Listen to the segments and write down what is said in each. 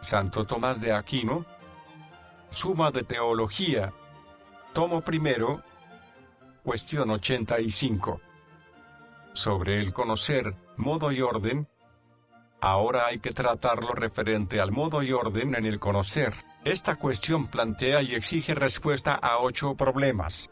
Santo Tomás de Aquino. Suma de Teología. Tomo primero. Cuestión 85. Sobre el conocer, modo y orden. Ahora hay que tratar lo referente al modo y orden en el conocer. Esta cuestión plantea y exige respuesta a 8 problemas.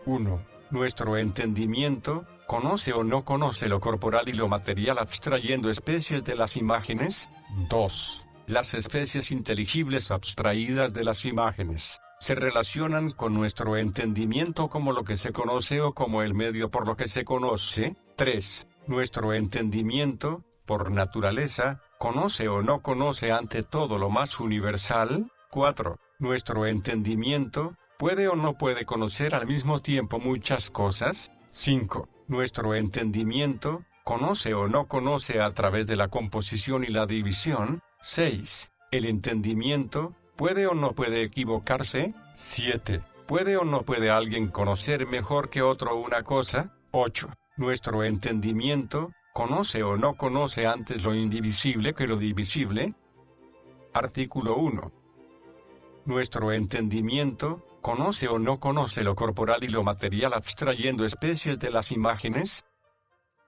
1. Nuestro entendimiento, ¿conoce o no conoce lo corporal y lo material abstrayendo especies de las imágenes? 2. Las especies inteligibles abstraídas de las imágenes, ¿se relacionan con nuestro entendimiento como lo que se conoce o como el medio por lo que se conoce? 3. Nuestro entendimiento, por naturaleza, ¿conoce o no conoce ante todo lo más universal? 4. Nuestro entendimiento, ¿puede o no puede conocer al mismo tiempo muchas cosas? 5. Nuestro entendimiento, ¿conoce o no conoce a través de la composición y la división? 6. El entendimiento, ¿puede o no puede equivocarse? 7. ¿Puede o no puede alguien conocer mejor que otro una cosa? 8. Nuestro entendimiento, ¿conoce o no conoce antes lo indivisible que lo divisible? Artículo 1. Nuestro entendimiento, ¿conoce o no conoce lo corporal y lo material abstrayendo especies de las imágenes?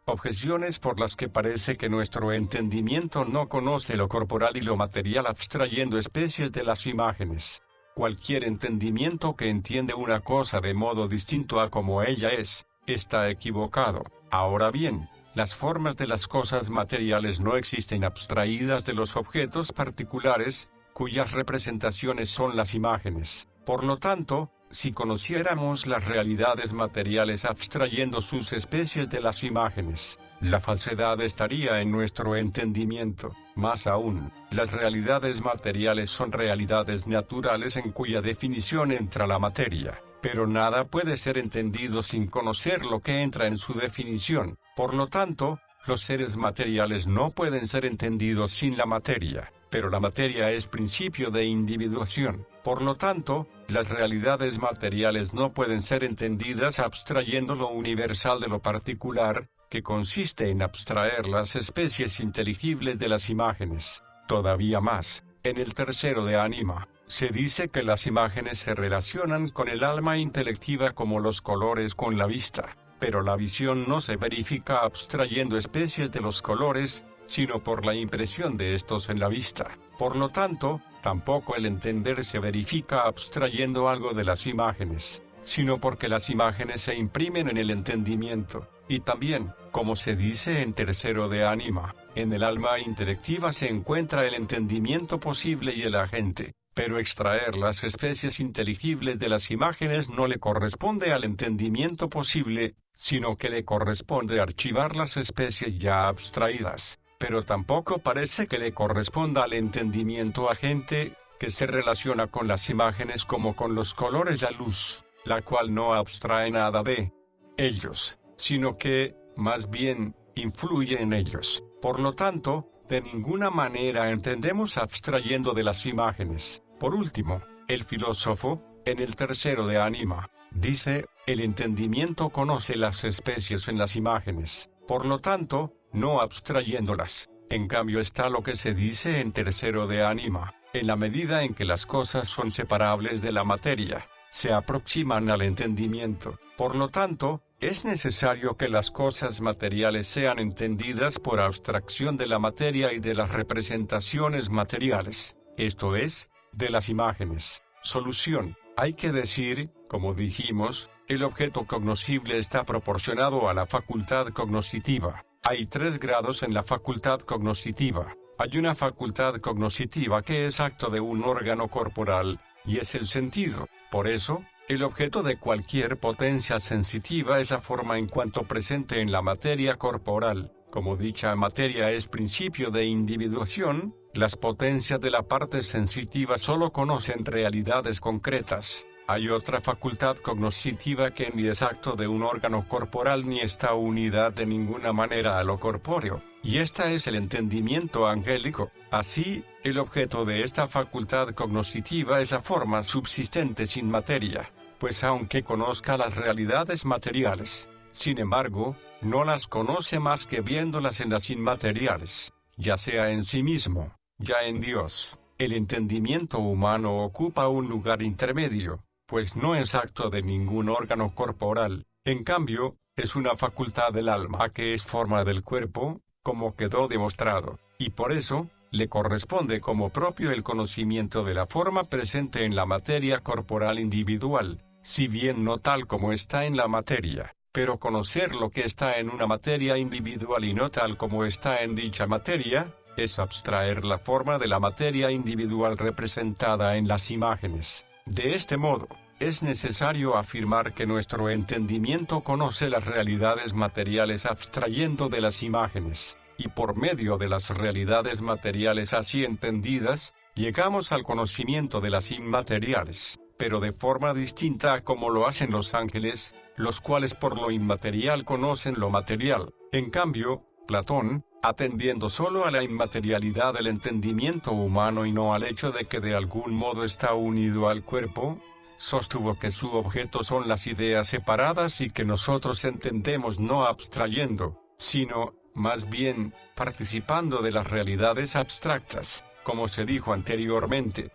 Objeciones por las que parece que nuestro entendimiento no conoce lo corporal y lo material abstrayendo especies de las imágenes. Cualquier entendimiento que entiende una cosa de modo distinto a como ella es, está equivocado. Ahora bien, las formas de las cosas materiales no existen abstraídas de los objetos particulares, cuyas representaciones son las imágenes. Por lo tanto, si conociéramos las realidades materiales abstrayendo sus especies de las imágenes, la falsedad estaría en nuestro entendimiento. Más aún, las realidades materiales son realidades naturales en cuya definición entra la materia, pero nada puede ser entendido sin conocer lo que entra en su definición. Por lo tanto, los seres materiales no pueden ser entendidos sin la materia, pero la materia es principio de individuación. Por lo tanto, las realidades materiales no pueden ser entendidas abstrayendo lo universal de lo particular, que consiste en abstraer las especies inteligibles de las imágenes. Todavía más, en el tercero de ánima, se dice que las imágenes se relacionan con el alma intelectiva como los colores con la vista, pero la visión no se verifica abstrayendo especies de los colores, sino por la impresión de estos en la vista. Por lo tanto, tampoco el entender se verifica abstrayendo algo de las imágenes, sino porque las imágenes se imprimen en el entendimiento. Y también, como se dice en tercero de ánima, en el alma intelectiva se encuentra el entendimiento posible y el agente, pero extraer las especies inteligibles de las imágenes no le corresponde al entendimiento posible, sino que le corresponde archivar las especies ya abstraídas. Pero tampoco parece que le corresponda al entendimiento agente, que se relaciona con las imágenes como con los colores la luz, la cual no abstrae nada de ellos, sino que, más bien, influye en ellos. Por lo tanto, de ninguna manera entendemos abstrayendo de las imágenes. Por último, el filósofo, en el tercero de ánima, dice, el entendimiento conoce las especies en las imágenes, por lo tanto, no abstrayéndolas. En cambio está lo que se dice en tercero de ánima, en la medida en que las cosas son separables de la materia, se aproximan al entendimiento. Por lo tanto, es necesario que las cosas materiales sean entendidas por abstracción de la materia y de las representaciones materiales, esto es, de las imágenes. Solución. Hay que decir, como dijimos, el objeto cognoscible está proporcionado a la facultad cognoscitiva. Hay 3 grados en la facultad cognoscitiva. Hay una facultad cognoscitiva que es acto de un órgano corporal, y es el sentido. Por eso, el objeto de cualquier potencia sensitiva es la forma en cuanto presente en la materia corporal. Como dicha materia es principio de individuación, las potencias de la parte sensitiva solo conocen realidades concretas. Hay otra facultad cognoscitiva que ni es acto de un órgano corporal ni está unidad de ninguna manera a lo corpóreo, y esta es el entendimiento angélico. Así, el objeto de esta facultad cognoscitiva es la forma subsistente sin materia, pues aunque conozca las realidades materiales, sin embargo, no las conoce más que viéndolas en las inmateriales, ya sea en sí mismo, Ya en Dios, el entendimiento humano ocupa un lugar intermedio, pues no es acto de ningún órgano corporal, en cambio, es una facultad del alma que es forma del cuerpo, como quedó demostrado, y por eso, le corresponde como propio el conocimiento de la forma presente en la materia corporal individual, si bien no tal como está en la materia, pero conocer lo que está en una materia individual y no tal como está en dicha materia, es abstraer la forma de la materia individual representada en las imágenes. De este modo, es necesario afirmar que nuestro entendimiento conoce las realidades materiales abstrayendo de las imágenes, y por medio de las realidades materiales así entendidas, llegamos al conocimiento de las inmateriales, pero de forma distinta a como lo hacen los ángeles, los cuales por lo inmaterial conocen lo material. En cambio, Platón, atendiendo solo a la inmaterialidad del entendimiento humano y no al hecho de que de algún modo está unido al cuerpo, sostuvo que su objeto son las ideas separadas y que nosotros entendemos no abstrayendo, sino, más bien, participando de las realidades abstractas, como se dijo anteriormente.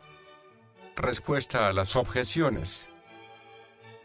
Respuesta a las objeciones.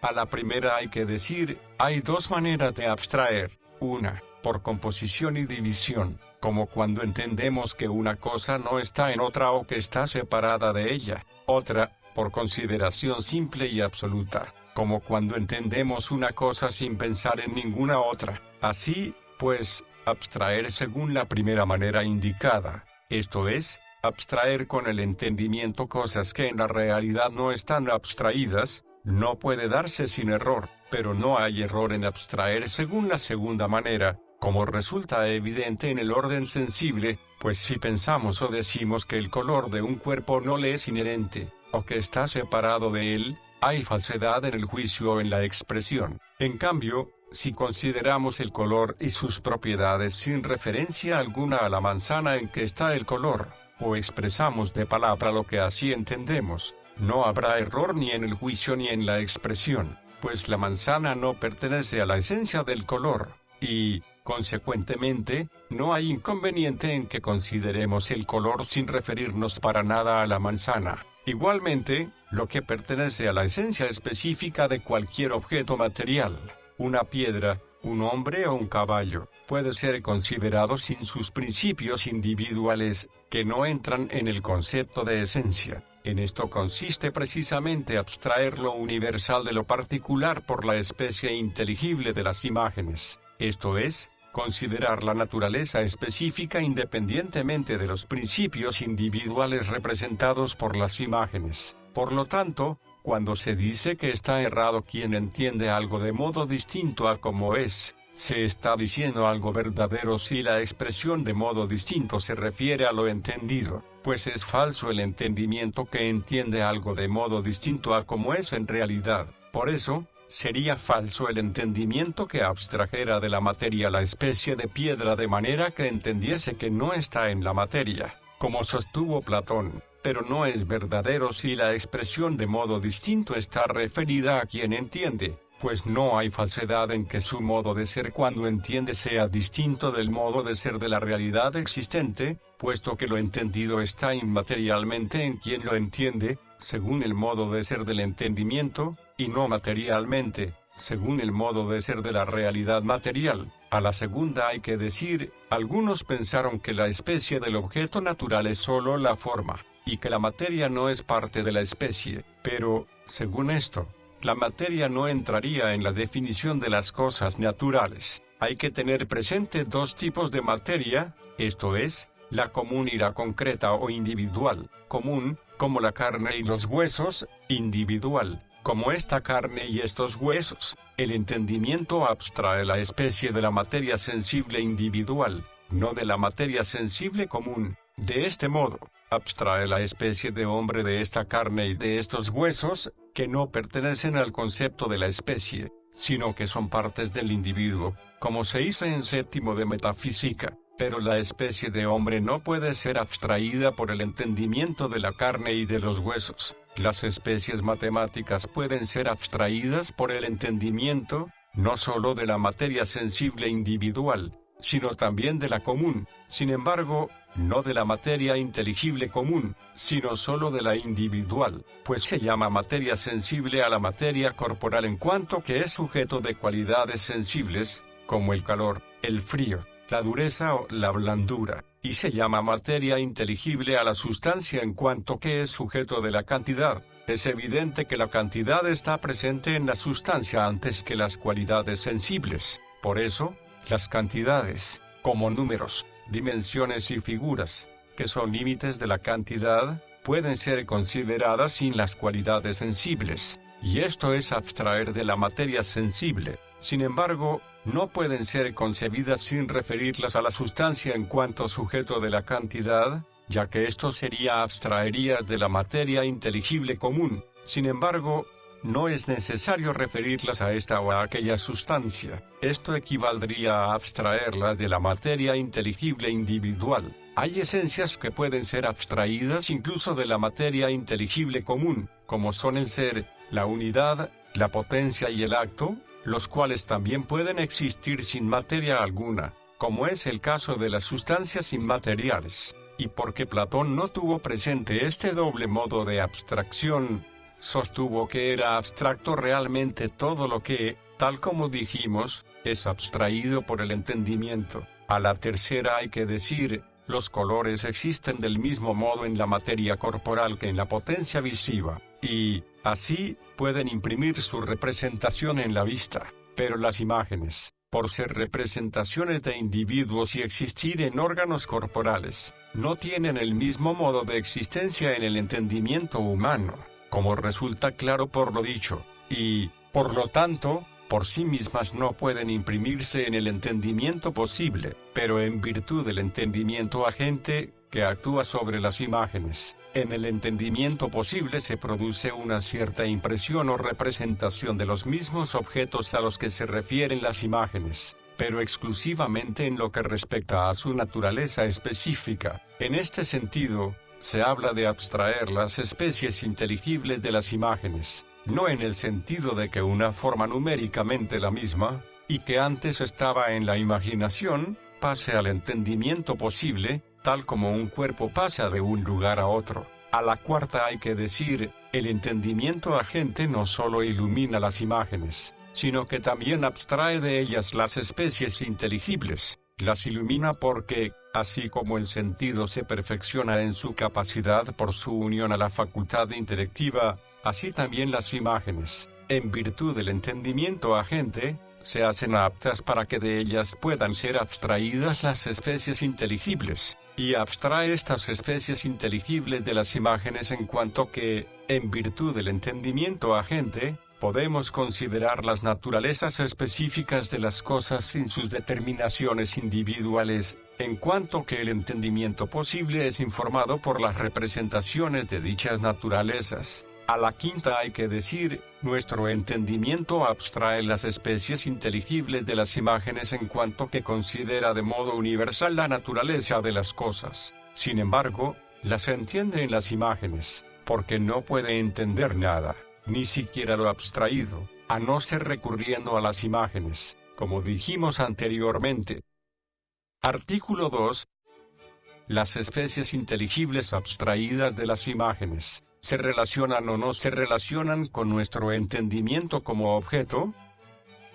A la primera hay que decir, hay dos maneras de abstraer, una, por composición y división, como cuando entendemos que una cosa no está en otra o que está separada de ella, otra, por consideración simple y absoluta, como cuando entendemos una cosa sin pensar en ninguna otra. Así, pues, abstraer según la primera manera indicada, esto es, abstraer con el entendimiento cosas que en la realidad no están abstraídas, no puede darse sin error, pero no hay error en abstraer según la segunda manera, como resulta evidente en el orden sensible, pues si pensamos o decimos que el color de un cuerpo no le es inherente, o que está separado de él, hay falsedad en el juicio o en la expresión. En cambio, si consideramos el color y sus propiedades sin referencia alguna a la manzana en que está el color, o expresamos de palabra lo que así entendemos, no habrá error ni en el juicio ni en la expresión, pues la manzana no pertenece a la esencia del color, y, consecuentemente, no hay inconveniente en que consideremos el color sin referirnos para nada a la manzana. Igualmente, lo que pertenece a la esencia específica de cualquier objeto material, una piedra, un hombre o un caballo, puede ser considerado sin sus principios individuales, que no entran en el concepto de esencia. En esto consiste precisamente abstraer lo universal de lo particular por la especie inteligible de las imágenes, esto es, considerar la naturaleza específica independientemente de los principios individuales representados por las imágenes. Por lo tanto, cuando se dice que está errado quien entiende algo de modo distinto a como es, se está diciendo algo verdadero si la expresión de modo distinto se refiere a lo entendido, pues es falso el entendimiento que entiende algo de modo distinto a como es en realidad. Por eso, sería falso el entendimiento que abstrajera de la materia la especie de piedra de manera que entendiese que no está en la materia, como sostuvo Platón, pero no es verdadero si la expresión de modo distinto está referida a quien entiende, pues no hay falsedad en que su modo de ser cuando entiende sea distinto del modo de ser de la realidad existente, puesto que lo entendido está inmaterialmente en quien lo entiende, según el modo de ser del entendimiento, y no materialmente, según el modo de ser de la realidad material. A la segunda hay que decir, algunos pensaron que la especie del objeto natural es solo la forma, y que la materia no es parte de la especie, pero, según esto, la materia no entraría en la definición de las cosas naturales. Hay que tener presente dos tipos de materia, esto es, la común y la concreta o individual. Común, como la carne y los huesos; individual, como esta carne y estos huesos. El entendimiento abstrae la especie de la materia sensible individual, no de la materia sensible común. De este modo, abstrae la especie de hombre de esta carne y de estos huesos, que no pertenecen al concepto de la especie, sino que son partes del individuo, como se dice en séptimo de metafísica. Pero la especie de hombre no puede ser abstraída por el entendimiento de la carne y de los huesos. Las especies matemáticas pueden ser abstraídas por el entendimiento, no sólo de la materia sensible individual, sino también de la común. Sin embargo, no de la materia inteligible común, sino solo de la individual, pues se llama materia sensible a la materia corporal en cuanto que es sujeto de cualidades sensibles, como el calor, el frío, la dureza o la blandura, y se llama materia inteligible a la sustancia en cuanto que es sujeto de la cantidad. Es evidente que la cantidad está presente en la sustancia antes que las cualidades sensibles. Por eso, las cantidades, como números, dimensiones y figuras, que son límites de la cantidad, pueden ser consideradas sin las cualidades sensibles, y esto es abstraer de la materia sensible. Sin embargo, no pueden ser concebidas sin referirlas a la sustancia en cuanto sujeto de la cantidad, ya que esto sería abstraerías de la materia inteligible común. Sin embargo, no es necesario referirlas a esta o a aquella sustancia. Esto equivaldría a abstraerla de la materia inteligible individual. Hay esencias que pueden ser abstraídas incluso de la materia inteligible común, como son el ser, la unidad, la potencia y el acto, los cuales también pueden existir sin materia alguna, como es el caso de las sustancias inmateriales. Y porque Platón no tuvo presente este doble modo de abstracción, sostuvo que era abstracto realmente todo lo que, tal como dijimos, es abstraído por el entendimiento. A la tercera hay que decir, los colores existen del mismo modo en la materia corporal que en la potencia visiva, y, así, pueden imprimir su representación en la vista. Pero las imágenes, por ser representaciones de individuos y existir en órganos corporales, no tienen el mismo modo de existencia en el entendimiento humano, como resulta claro por lo dicho, y, por lo tanto, por sí mismas no pueden imprimirse en el entendimiento posible, pero en virtud del entendimiento agente, que actúa sobre las imágenes, en el entendimiento posible se produce una cierta impresión o representación de los mismos objetos a los que se refieren las imágenes, pero exclusivamente en lo que respecta a su naturaleza específica. En este sentido, se habla de abstraer las especies inteligibles de las imágenes, no en el sentido de que una forma numéricamente la misma, y que antes estaba en la imaginación, pase al entendimiento posible, tal como un cuerpo pasa de un lugar a otro. A la cuarta hay que decir, el entendimiento agente no solo ilumina las imágenes, sino que también abstrae de ellas las especies inteligibles. Las ilumina porque, así como el sentido se perfecciona en su capacidad por su unión a la facultad intelectiva, así también las imágenes, en virtud del entendimiento agente, se hacen aptas para que de ellas puedan ser abstraídas las especies inteligibles, y abstrae estas especies inteligibles de las imágenes en cuanto que, en virtud del entendimiento agente, podemos considerar las naturalezas específicas de las cosas sin sus determinaciones individuales, en cuanto que el entendimiento posible es informado por las representaciones de dichas naturalezas. A la quinta hay que decir, nuestro entendimiento abstrae las especies inteligibles de las imágenes en cuanto que considera de modo universal la naturaleza de las cosas. Sin embargo, las entiende en las imágenes, porque no puede entender nada, ni siquiera lo abstraído, a no ser recurriendo a las imágenes, como dijimos anteriormente. Artículo 2. Las especies inteligibles abstraídas de las imágenes, ¿se relacionan o no se relacionan con nuestro entendimiento como objeto?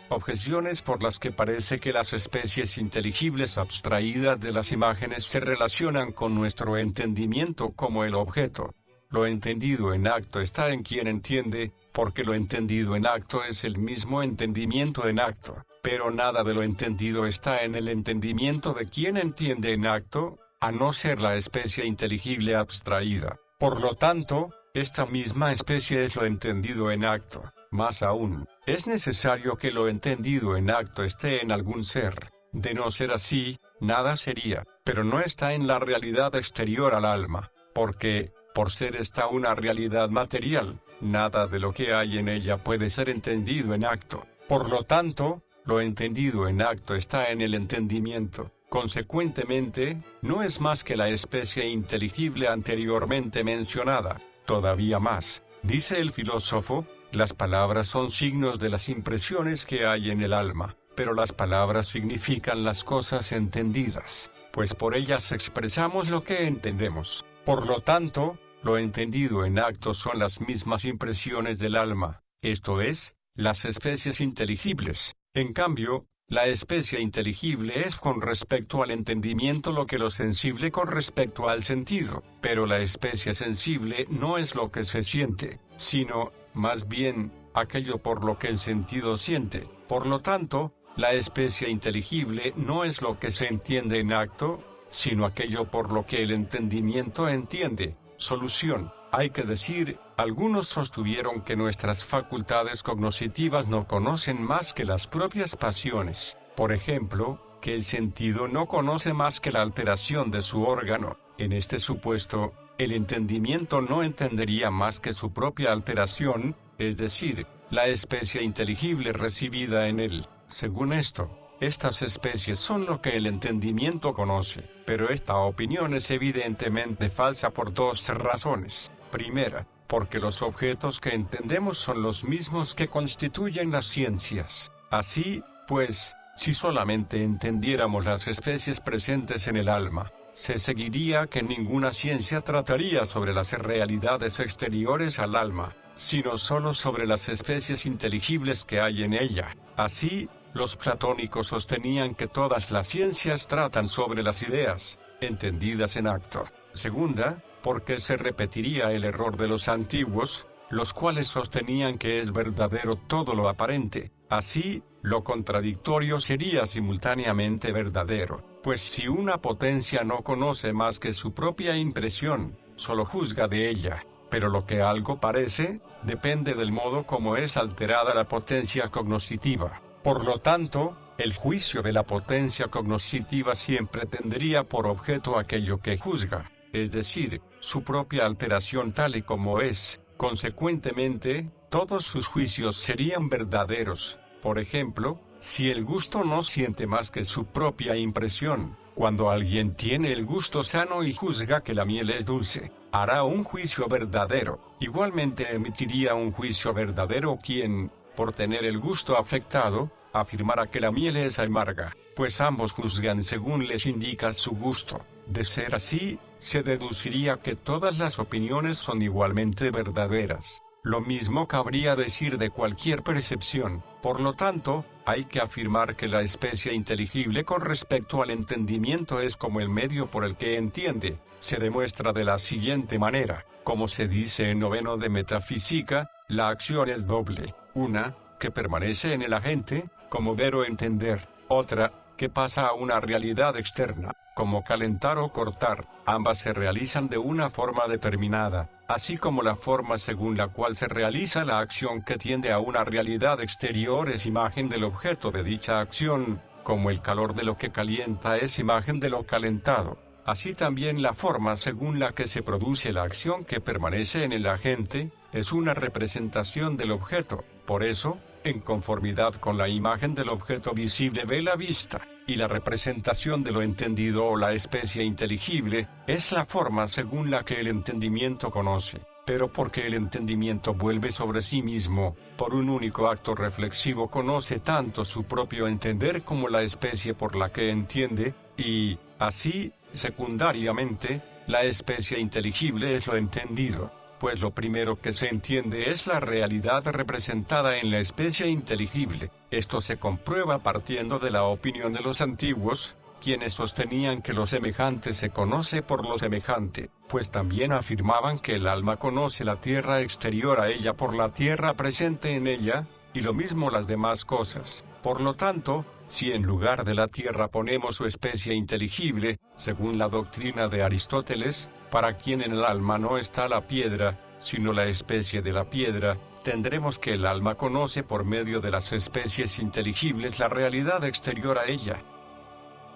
Objeciones por las que parece que las especies inteligibles abstraídas de las imágenes se relacionan con nuestro entendimiento como el objeto. Lo entendido en acto está en quien entiende, porque lo entendido en acto es el mismo entendimiento en acto, pero nada de lo entendido está en el entendimiento de quien entiende en acto, a no ser la especie inteligible abstraída. Por lo tanto, esta misma especie es lo entendido en acto. Más aún, es necesario que lo entendido en acto esté en algún ser. De no ser así, nada sería, pero no está en la realidad exterior al alma, porque, por ser esta una realidad material, nada de lo que hay en ella puede ser entendido en acto. Por lo tanto, lo entendido en acto está en el entendimiento. Consecuentemente, no es más que la especie inteligible anteriormente mencionada. Todavía más, dice el filósofo, las palabras son signos de las impresiones que hay en el alma, pero las palabras significan las cosas entendidas. pues por ellas expresamos lo que entendemos. Por lo tanto, lo entendido en acto son las mismas impresiones del alma, esto es, las especies inteligibles. En cambio, la especie inteligible es con respecto al entendimiento lo que lo sensible con respecto al sentido, pero la especie sensible no es lo que se siente, sino, más bien, aquello por lo que el sentido siente. Por lo tanto, la especie inteligible no es lo que se entiende en acto, sino aquello por lo que el entendimiento entiende. Solución. Hay que decir, algunos sostuvieron que nuestras facultades cognitivas no conocen más que las propias pasiones. Por ejemplo, que el sentido no conoce más que la alteración de su órgano. En este supuesto, el entendimiento no entendería más que su propia alteración, es decir, la especie inteligible recibida en él. Según esto, estas especies son lo que el entendimiento conoce, pero esta opinión es evidentemente falsa por dos razones. Primera, porque los objetos que entendemos son los mismos que constituyen las ciencias. Así, pues, si solamente entendiéramos las especies presentes en el alma, se seguiría que ninguna ciencia trataría sobre las realidades exteriores al alma, sino solo sobre las especies inteligibles que hay en ella. Así, los platónicos sostenían que todas las ciencias tratan sobre las ideas, entendidas en acto. Segunda, porque se repetiría el error de los antiguos, los cuales sostenían que es verdadero todo lo aparente. Así, lo contradictorio sería simultáneamente verdadero, pues si una potencia no conoce más que su propia impresión, solo juzga de ella, pero lo que algo parece, depende del modo como es alterada la potencia cognoscitiva. Por lo tanto, el juicio de la potencia cognoscitiva siempre tendría por objeto aquello que juzga, es decir, su propia alteración tal y como es. Consecuentemente, todos sus juicios serían verdaderos. Por ejemplo, si el gusto no siente más que su propia impresión, cuando alguien tiene el gusto sano y juzga que la miel es dulce, hará un juicio verdadero. Igualmente emitiría un juicio verdadero quien, por tener el gusto afectado, afirmara que la miel es amarga, pues ambos juzgan según les indica su gusto. De ser así, se deduciría que todas las opiniones son igualmente verdaderas. Lo mismo cabría decir de cualquier percepción. Por lo tanto, hay que afirmar que la especie inteligible con respecto al entendimiento es como el medio por el que entiende. Se demuestra de la siguiente manera. Como se dice en noveno de metafísica, la acción es doble. Una, que permanece en el agente, como ver o entender. Otra, que pasa a una realidad externa, como calentar o cortar. Ambas se realizan de una forma determinada, así como la forma según la cual se realiza la acción que tiende a una realidad exterior es imagen del objeto de dicha acción, como el calor de lo que calienta es imagen de lo calentado. Así también la forma según la que se produce la acción que permanece en el agente, es una representación del objeto. Por eso, en conformidad con la imagen del objeto visible ve la vista, y la representación de lo entendido o la especie inteligible, es la forma según la que el entendimiento conoce. Pero porque el entendimiento vuelve sobre sí mismo, por un único acto reflexivo conoce tanto su propio entender como la especie por la que entiende, y, así, secundariamente, la especie inteligible es lo entendido. Pues lo primero que se entiende es la realidad representada en la especie inteligible. Esto se comprueba partiendo de la opinión de los antiguos, quienes sostenían que lo semejante se conoce por lo semejante, pues también afirmaban que el alma conoce la tierra exterior a ella por la tierra presente en ella, y lo mismo las demás cosas. Por lo tanto, si en lugar de la tierra ponemos su especie inteligible, según la doctrina de Aristóteles, para quien en el alma no está la piedra, sino la especie de la piedra, tendremos que el alma conoce por medio de las especies inteligibles la realidad exterior a ella.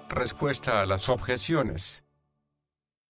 Respuesta a las objeciones.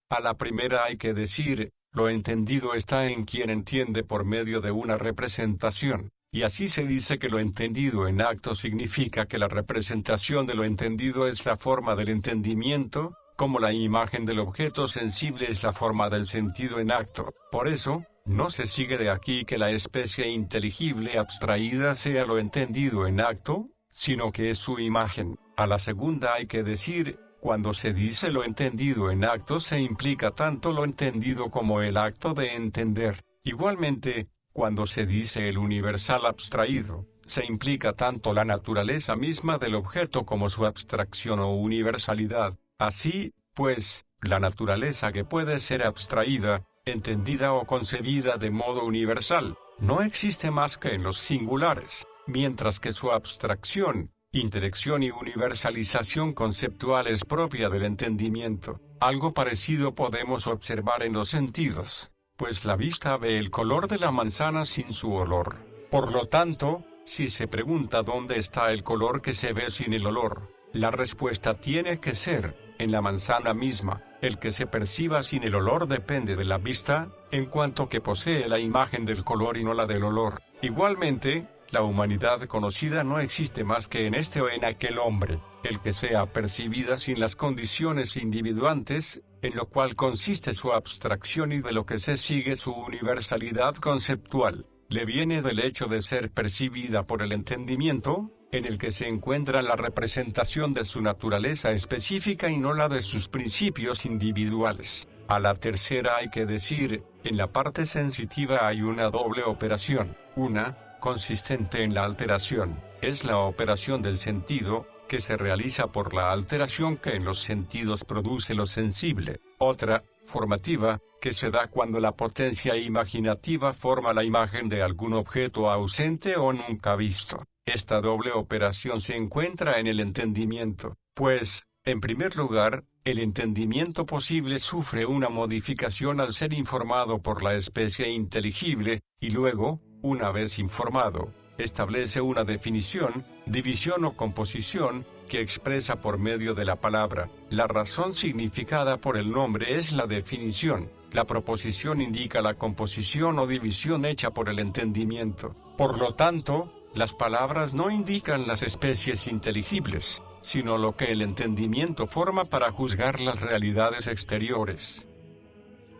A la primera hay que decir, lo entendido está en quien entiende por medio de una representación. Y así se dice que lo entendido en acto significa que la representación de lo entendido es la forma del entendimiento, como la imagen del objeto sensible es la forma del sentido en acto. Por eso, no se sigue de aquí que la especie inteligible abstraída sea lo entendido en acto, sino que es su imagen. A la segunda hay que decir, Cuando se dice lo entendido en acto se implica tanto lo entendido como el acto de entender. Igualmente, cuando se dice el universal abstraído, se implica tanto la naturaleza misma del objeto como su abstracción o universalidad. Así, pues, la naturaleza que puede ser abstraída, entendida o concebida de modo universal, no existe más que en los singulares, mientras que su abstracción, intelección y universalización conceptual es propia del entendimiento. Algo parecido podemos observar en los sentidos, pues la vista ve el color de la manzana sin su olor. Por lo tanto, si se pregunta dónde está el color que se ve sin el olor, la respuesta tiene que ser, en la manzana misma. El que se perciba sin el olor depende de la vista, en cuanto que posee la imagen del color y no la del olor. Igualmente, la humanidad conocida no existe más que en este o en aquel hombre, el que sea percibida sin las condiciones individuantes, en lo cual consiste su abstracción y de lo que se sigue su universalidad conceptual, le viene del hecho de ser percibida por el entendimiento, en el que se encuentra la representación de su naturaleza específica y no la de sus principios individuales. A la tercera hay que decir, en la parte sensitiva hay una doble operación. Una, consistente en la alteración, es la operación del sentido, que se realiza por la alteración que en los sentidos produce lo sensible. Otra, formativa, que se da cuando la potencia imaginativa forma la imagen de algún objeto ausente o nunca visto. Esta doble operación se encuentra en el entendimiento, pues, en primer lugar, el entendimiento posible sufre una modificación al ser informado por la especie inteligible, y luego, una vez informado, establece una definición, división o composición, que expresa por medio de la palabra. La razón significada por el nombre es la definición. La proposición indica la composición o división hecha por el entendimiento. Por lo tanto, las palabras no indican las especies inteligibles, sino lo que el entendimiento forma para juzgar las realidades exteriores.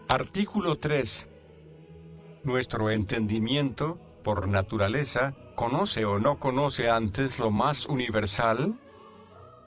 Artículo 3. Nuestro entendimiento, por naturaleza, ¿conoce o no conoce antes lo más universal?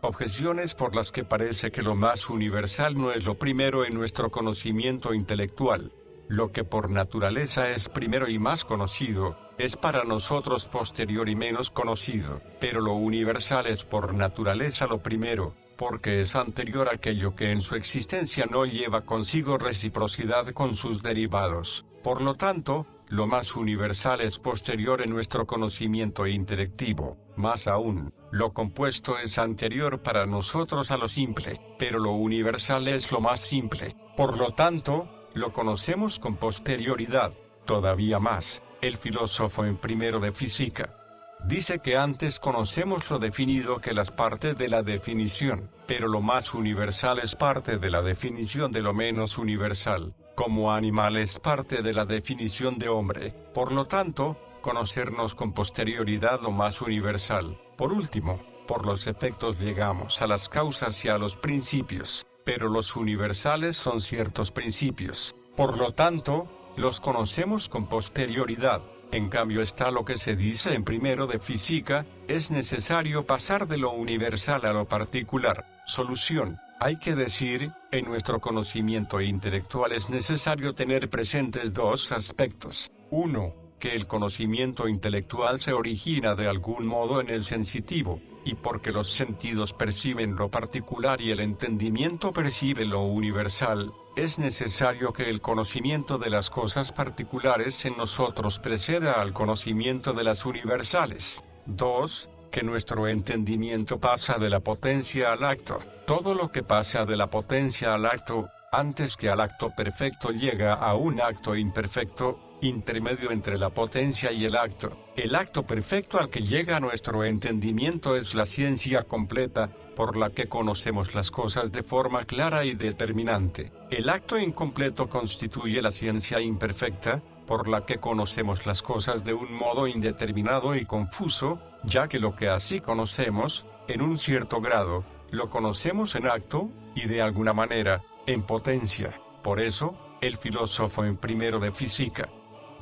Objeciones por las que parece que lo más universal no es lo primero en nuestro conocimiento intelectual. Lo que por naturaleza es primero y más conocido, es para nosotros posterior y menos conocido, pero lo universal es por naturaleza lo primero, porque es anterior a aquello que en su existencia no lleva consigo reciprocidad con sus derivados. Por lo tanto, lo más universal es posterior en nuestro conocimiento intelectivo. Más aún, lo compuesto es anterior para nosotros a lo simple, pero lo universal es lo más simple. Por lo tanto, lo conocemos con posterioridad. Todavía más, el filósofo en primero de física dice que antes conocemos lo definido que las partes de la definición, pero lo más universal es parte de la definición de lo menos universal, como animal es parte de la definición de hombre. Por lo tanto, conocernos con posterioridad lo más universal. Por último, por los efectos llegamos a las causas y a los principios, pero los universales son ciertos principios. Por lo tanto, los conocemos con posterioridad. En cambio está lo que se dice en primero de física, es necesario pasar de lo universal a lo particular. Solución. Hay que decir, en nuestro conocimiento intelectual es necesario tener presentes dos aspectos. 1. Que el conocimiento intelectual se origina de algún modo en el sensitivo, y porque los sentidos perciben lo particular y el entendimiento percibe lo universal, es necesario que el conocimiento de las cosas particulares en nosotros preceda al conocimiento de las universales. 2. Que nuestro entendimiento pasa de la potencia al acto. Todo lo que pasa de la potencia al acto, antes que al acto perfecto llega a un acto imperfecto, intermedio entre la potencia y el acto. El acto perfecto al que llega nuestro entendimiento es la ciencia completa, por la que conocemos las cosas de forma clara y determinante. El acto incompleto constituye la ciencia imperfecta, por la que conocemos las cosas de un modo indeterminado y confuso, ya que lo que así conocemos, en un cierto grado, lo conocemos en acto, y de alguna manera, en potencia. Por eso, el filósofo en primero de física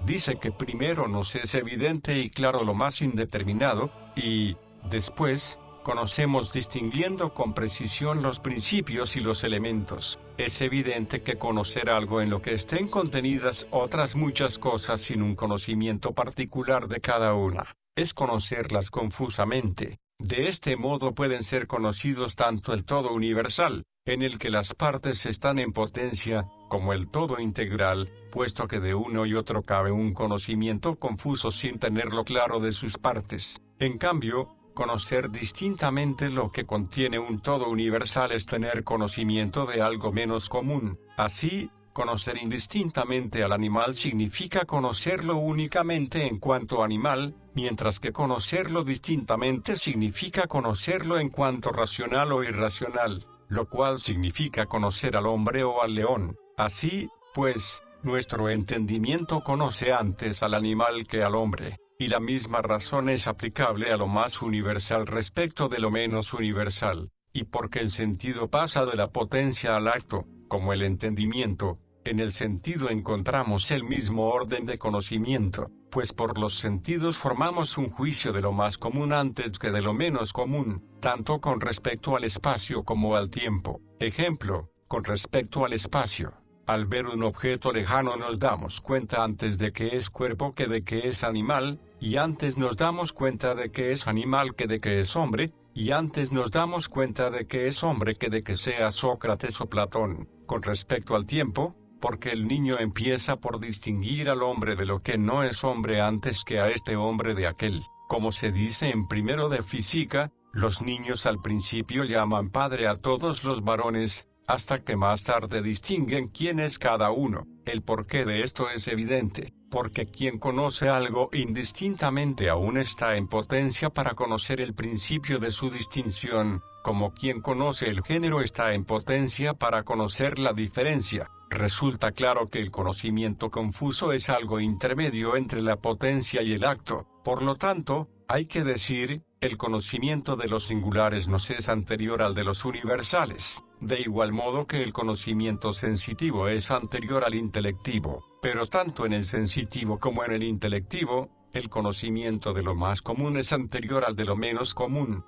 dice que primero nos es evidente y claro lo más indeterminado, y, después, conocemos distinguiendo con precisión los principios y los elementos. Es evidente que conocer algo en lo que estén contenidas otras muchas cosas sin un conocimiento particular de cada una, es conocerlas confusamente. De este modo pueden ser conocidos tanto el todo universal, en el que las partes están en potencia, como el todo integral, puesto que de uno y otro cabe un conocimiento confuso sin tenerlo claro de sus partes. En cambio, conocer distintamente lo que contiene un todo universal es tener conocimiento de algo menos común. Así, conocer indistintamente al animal significa conocerlo únicamente en cuanto animal, mientras que conocerlo distintamente significa conocerlo en cuanto racional o irracional, lo cual significa conocer al hombre o al león. Así, pues, nuestro entendimiento conoce antes al animal que al hombre, y la misma razón es aplicable a lo más universal respecto de lo menos universal, y porque el sentido pasa de la potencia al acto, como el entendimiento, en el sentido encontramos el mismo orden de conocimiento, pues por los sentidos formamos un juicio de lo más común antes que de lo menos común, tanto con respecto al espacio como al tiempo. Ejemplo, con respecto al espacio. Al ver un objeto lejano nos damos cuenta antes de que es cuerpo que de que es animal, y antes nos damos cuenta de que es animal que de que es hombre, y antes nos damos cuenta de que es hombre que de que sea Sócrates o Platón. Con respecto al tiempo, porque el niño empieza por distinguir al hombre de lo que no es hombre antes que a este hombre de aquel. Como se dice en primero de física, los niños al principio llaman padre a todos los varones, hasta que más tarde distinguen quién es cada uno. El porqué de esto es evidente, porque quien conoce algo indistintamente aún está en potencia para conocer el principio de su distinción, como quien conoce el género está en potencia para conocer la diferencia. Resulta claro que el conocimiento confuso es algo intermedio entre la potencia y el acto. Por lo tanto, hay que decir, el conocimiento de los singulares nos es anterior al de los universales, de igual modo que el conocimiento sensitivo es anterior al intelectivo, pero tanto en el sensitivo como en el intelectivo, el conocimiento de lo más común es anterior al de lo menos común.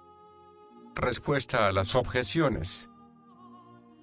Respuesta a las objeciones.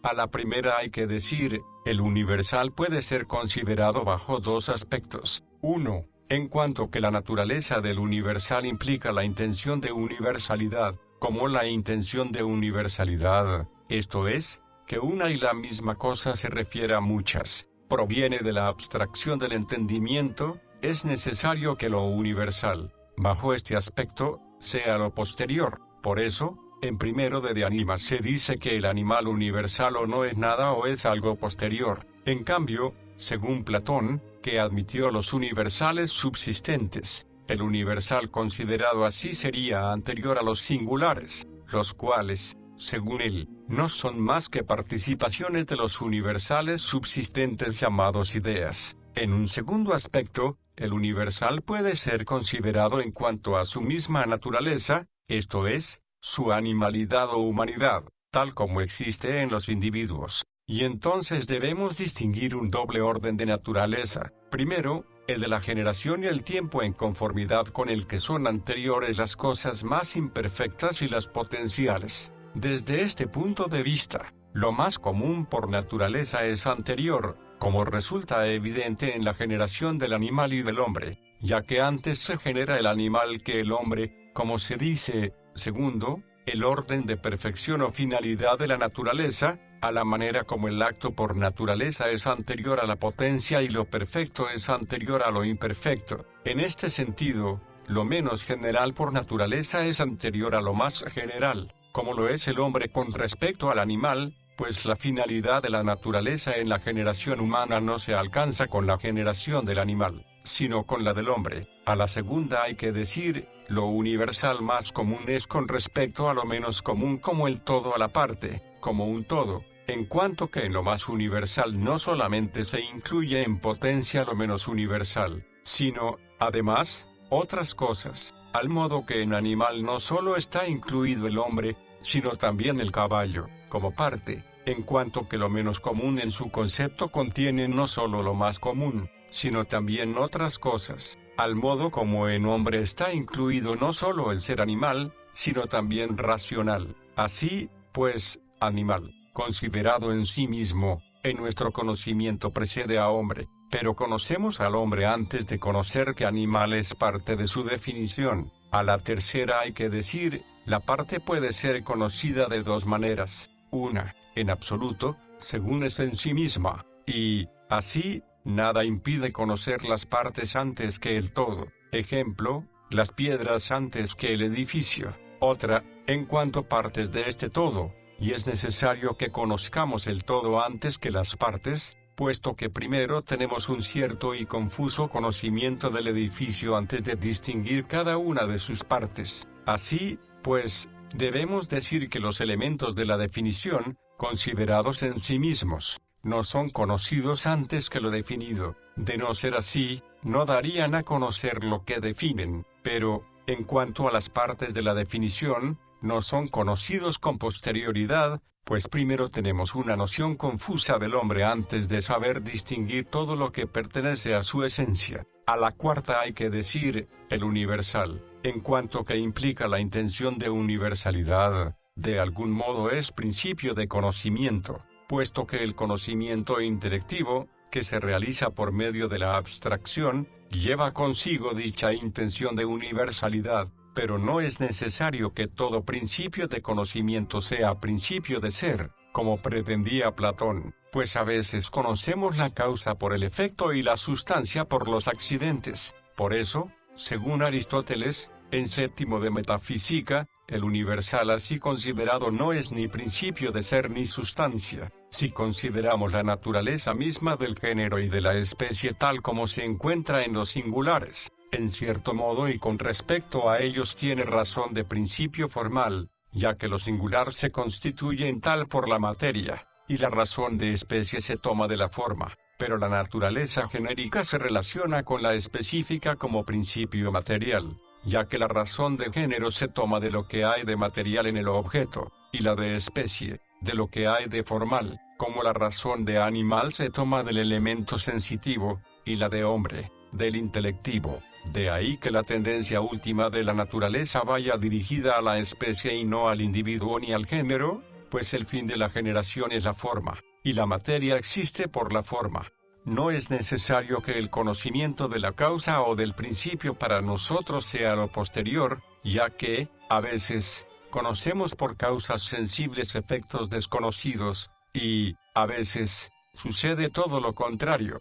A la primera hay que decir, el universal puede ser considerado bajo dos aspectos. 1. En cuanto que la naturaleza del universal implica la intención de universalidad, como la intención de universalidad, esto es, que una y la misma cosa se refiere a muchas, proviene de la abstracción del entendimiento, es necesario que lo universal, bajo este aspecto, sea lo posterior. Por eso, en primero de Anima se dice que el animal universal o no es nada o es algo posterior. En cambio, según Platón, que admitió los universales subsistentes, el universal considerado así sería anterior a los singulares, los cuales, según él, no son más que participaciones de los universales subsistentes llamados ideas. En un segundo aspecto, el universal puede ser considerado en cuanto a su misma naturaleza, esto es, su animalidad o humanidad, tal como existe en los individuos. Y entonces debemos distinguir un doble orden de naturaleza. Primero, el de la generación y el tiempo en conformidad con el que son anteriores las cosas más imperfectas y las potenciales. Desde este punto de vista, lo más común por naturaleza es anterior, como resulta evidente en la generación del animal y del hombre, ya que antes se genera el animal que el hombre, como se dice. Segundo, el orden de perfección o finalidad de la naturaleza, a la manera como el acto por naturaleza es anterior a la potencia y lo perfecto es anterior a lo imperfecto. En este sentido, lo menos general por naturaleza es anterior a lo más general, como lo es el hombre con respecto al animal, pues la finalidad de la naturaleza en la generación humana no se alcanza con la generación del animal, sino con la del hombre. A la segunda hay que decir, lo universal más común es con respecto a lo menos común como el todo a la parte, como un todo, en cuanto que en lo más universal no solamente se incluye en potencia lo menos universal, sino, además, otras cosas, al modo que en animal no solo está incluido el hombre, sino también el caballo, como parte, en cuanto que lo menos común en su concepto contiene no solo lo más común, sino también otras cosas, al modo como en hombre está incluido no solo el ser animal, sino también racional. Así, pues, animal, considerado en sí mismo, en nuestro conocimiento precede a hombre, pero conocemos al hombre antes de conocer que animal es parte de su definición. A la tercera hay que decir, la parte puede ser conocida de dos maneras. Una, en absoluto, según es en sí misma, y, así, nada impide conocer las partes antes que el todo. Ejemplo, las piedras antes que el edificio. Otra, en cuanto partes de este todo, y es necesario que conozcamos el todo antes que las partes, puesto que primero tenemos un cierto y confuso conocimiento del edificio antes de distinguir cada una de sus partes. Así, pues, debemos decir que los elementos de la definición, considerados en sí mismos, no son conocidos antes que lo definido. De no ser así, no darían a conocer lo que definen, pero, en cuanto a las partes de la definición, no son conocidos con posterioridad, pues primero tenemos una noción confusa del hombre antes de saber distinguir todo lo que pertenece a su esencia. A la cuarta hay que decir, el universal, en cuanto que implica la intención de universalidad, de algún modo es principio de conocimiento, puesto que el conocimiento intelectivo, que se realiza por medio de la abstracción, lleva consigo dicha intención de universalidad, pero no es necesario que todo principio de conocimiento sea principio de ser, como pretendía Platón, pues a veces conocemos la causa por el efecto y la sustancia por los accidentes. Por eso, según Aristóteles, en Séptimo de Metafísica, el universal así considerado no es ni principio de ser ni sustancia. Si consideramos la naturaleza misma del género y de la especie tal como se encuentra en los singulares, en cierto modo y con respecto a ellos tiene razón de principio formal, ya que lo singular se constituye en tal por la materia, y la razón de especie se toma de la forma, pero la naturaleza genérica se relaciona con la específica como principio material, ya que la razón de género se toma de lo que hay de material en el objeto, y la de especie, de lo que hay de formal, como la razón de animal se toma del elemento sensitivo, y la de hombre, del intelectivo. De ahí que la tendencia última de la naturaleza vaya dirigida a la especie y no al individuo ni al género, pues el fin de la generación es la forma, y la materia existe por la forma. No es necesario que el conocimiento de la causa o del principio para nosotros sea lo posterior, ya que, a veces, conocemos por causas sensibles efectos desconocidos, y, a veces, sucede todo lo contrario.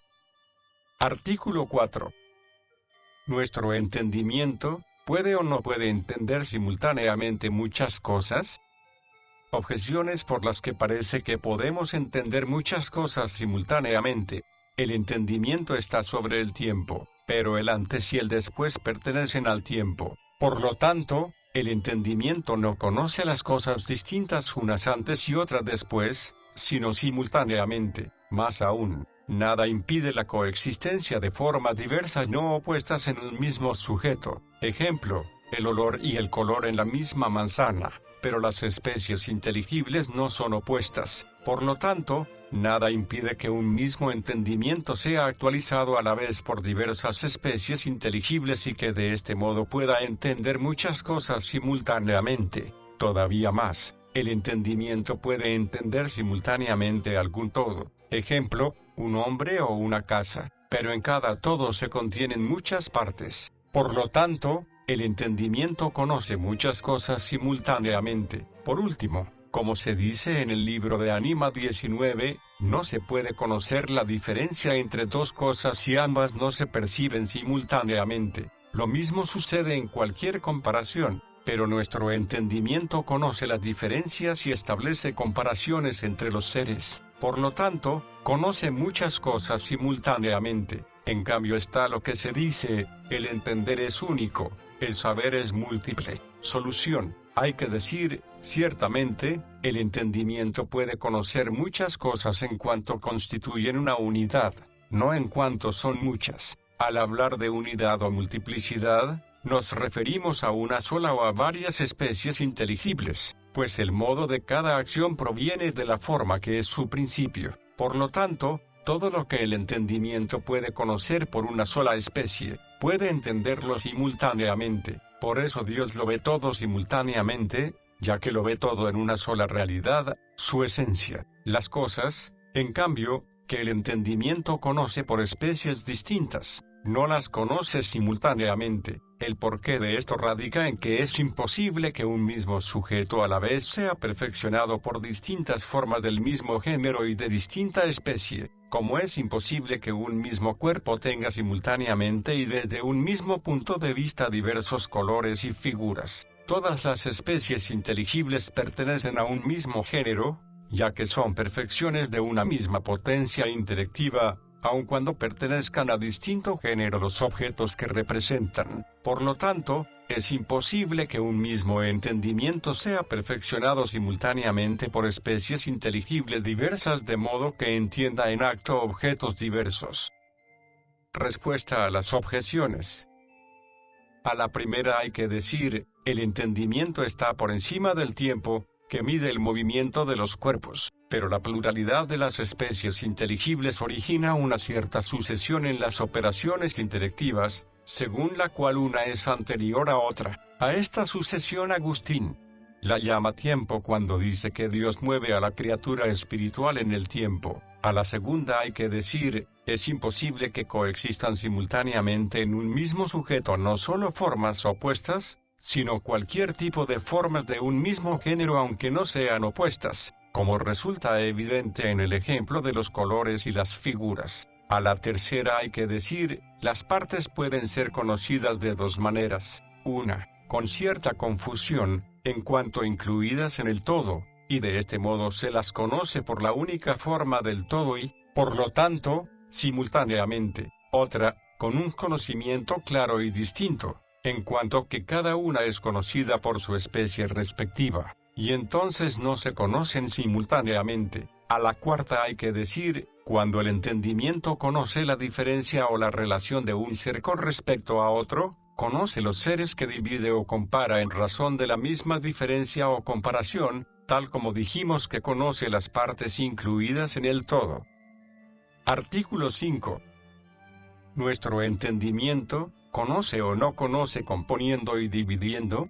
Artículo 4. ¿Nuestro entendimiento puede o no puede entender simultáneamente muchas cosas? Objeciones por las que parece que podemos entender muchas cosas simultáneamente. El entendimiento está sobre el tiempo, pero el antes y el después pertenecen al tiempo. Por lo tanto, el entendimiento no conoce las cosas distintas unas antes y otras después, sino simultáneamente. Más aún, nada impide la coexistencia de formas diversas no opuestas en un mismo sujeto. Ejemplo, el olor y el color en la misma manzana, pero las especies inteligibles no son opuestas. Por lo tanto, nada impide que un mismo entendimiento sea actualizado a la vez por diversas especies inteligibles y que de este modo pueda entender muchas cosas simultáneamente. Todavía más, el entendimiento puede entender simultáneamente algún todo. Ejemplo, un hombre o una casa, pero en cada todo se contienen muchas partes. Por lo tanto, el entendimiento conoce muchas cosas simultáneamente. Por último, como se dice en el libro de Anima 19, no se puede conocer la diferencia entre dos cosas si ambas no se perciben simultáneamente. Lo mismo sucede en cualquier comparación, pero nuestro entendimiento conoce las diferencias y establece comparaciones entre los seres. Por lo tanto, conoce muchas cosas simultáneamente. En cambio está lo que se dice, el entender es único, el saber es múltiple. Solución. Hay que decir, ciertamente, el entendimiento puede conocer muchas cosas en cuanto constituyen una unidad, no en cuanto son muchas. Al hablar de unidad o multiplicidad, nos referimos a una sola o a varias especies inteligibles, pues el modo de cada acción proviene de la forma que es su principio. Por lo tanto, todo lo que el entendimiento puede conocer por una sola especie, puede entenderlo simultáneamente. Por eso Dios lo ve todo simultáneamente, ya que lo ve todo en una sola realidad, su esencia. Las cosas, en cambio, que el entendimiento conoce por especies distintas, no las conoce simultáneamente. El porqué de esto radica en que es imposible que un mismo sujeto a la vez sea perfeccionado por distintas formas del mismo género y de distinta especie, como es imposible que un mismo cuerpo tenga simultáneamente y desde un mismo punto de vista diversos colores y figuras. Todas las especies inteligibles pertenecen a un mismo género, ya que son perfecciones de una misma potencia intelectiva, aun cuando pertenezcan a distinto género los objetos que representan. Por lo tanto, es imposible que un mismo entendimiento sea perfeccionado simultáneamente por especies inteligibles diversas de modo que entienda en acto objetos diversos. Respuesta a las objeciones. A la primera hay que decir, el entendimiento está por encima del tiempo, que mide el movimiento de los cuerpos, pero la pluralidad de las especies inteligibles origina una cierta sucesión en las operaciones intelectivas, según la cual una es anterior a otra. A esta sucesión Agustín la llama tiempo cuando dice que Dios mueve a la criatura espiritual en el tiempo. A la segunda hay que decir, es imposible que coexistan simultáneamente en un mismo sujeto no solo formas opuestas, sino cualquier tipo de formas de un mismo género aunque no sean opuestas, como resulta evidente en el ejemplo de los colores y las figuras. A la tercera hay que decir, las partes pueden ser conocidas de dos maneras. Una, con cierta confusión, en cuanto incluidas en el todo, y de este modo se las conoce por la única forma del todo y, por lo tanto, simultáneamente. Otra, con un conocimiento claro y distinto, en cuanto que cada una es conocida por su especie respectiva, y entonces no se conocen simultáneamente. A la cuarta hay que decir, cuando el entendimiento conoce la diferencia o la relación de un ser con respecto a otro, conoce los seres que divide o compara en razón de la misma diferencia o comparación, tal como dijimos que conoce las partes incluidas en el todo. Artículo 5. Nuestro entendimiento, ¿conoce o no conoce componiendo y dividiendo?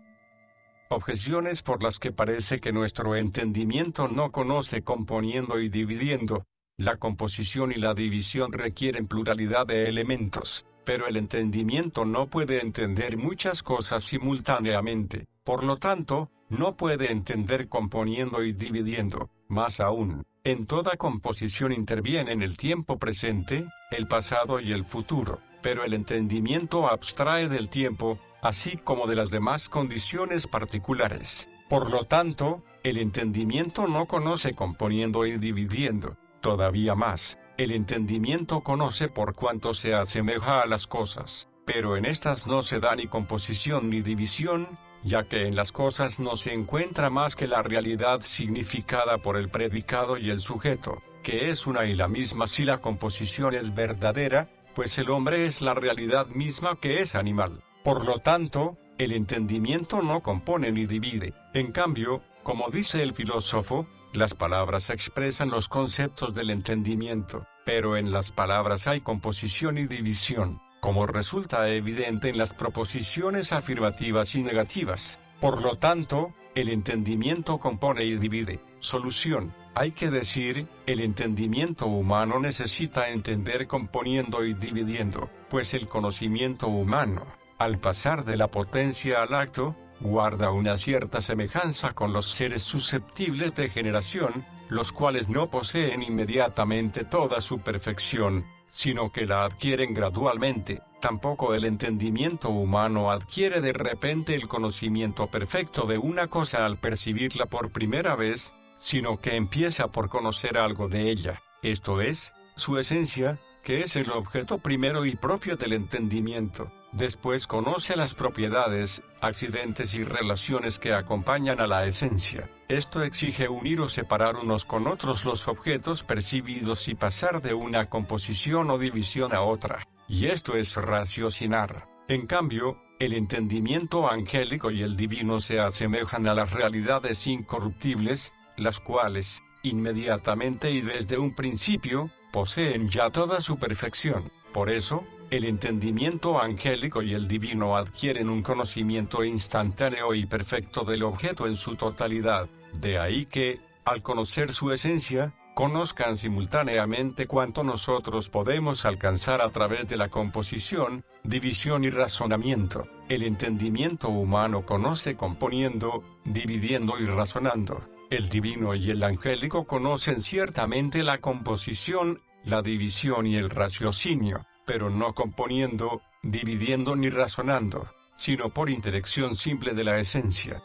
Objeciones por las que parece que nuestro entendimiento no conoce componiendo y dividiendo. La composición y la división requieren pluralidad de elementos, pero el entendimiento no puede entender muchas cosas simultáneamente, por lo tanto, no puede entender componiendo y dividiendo. Más aún, en toda composición intervienen el tiempo presente, el pasado y el futuro, pero el entendimiento abstrae del tiempo, así como de las demás condiciones particulares. Por lo tanto, el entendimiento no conoce componiendo y dividiendo. Todavía más, el entendimiento conoce por cuanto se asemeja a las cosas, pero en estas no se da ni composición ni división, ya que en las cosas no se encuentra más que la realidad significada por el predicado y el sujeto, que es una y la misma si la composición es verdadera, pues el hombre es la realidad misma que es animal. Por lo tanto, el entendimiento no compone ni divide. En cambio, como dice el filósofo, las palabras expresan los conceptos del entendimiento, pero en las palabras hay composición y división, como resulta evidente en las proposiciones afirmativas y negativas. Por lo tanto, el entendimiento compone y divide. Solución. Hay que decir, el entendimiento humano necesita entender componiendo y dividiendo, pues el conocimiento humano, al pasar de la potencia al acto, guarda una cierta semejanza con los seres susceptibles de generación, los cuales no poseen inmediatamente toda su perfección, sino que la adquieren gradualmente. Tampoco el entendimiento humano adquiere de repente el conocimiento perfecto de una cosa al percibirla por primera vez, sino que empieza por conocer algo de ella, esto es, su esencia, que es el objeto primero y propio del entendimiento. Después conoce las propiedades, accidentes y relaciones que acompañan a la esencia. Esto exige unir o separar unos con otros los objetos percibidos y pasar de una composición o división a otra. Y esto es raciocinar. En cambio, el entendimiento angélico y el divino se asemejan a las realidades incorruptibles, las cuales, inmediatamente y desde un principio, poseen ya toda su perfección. Por eso, el entendimiento angélico y el divino adquieren un conocimiento instantáneo y perfecto del objeto en su totalidad. De ahí que, al conocer su esencia, conozcan simultáneamente cuanto nosotros podemos alcanzar a través de la composición, división y razonamiento. El entendimiento humano conoce componiendo, dividiendo y razonando. El divino y el angélico conocen ciertamente la composición, la división y el raciocinio, pero no componiendo, dividiendo ni razonando, sino por intelección simple de la esencia.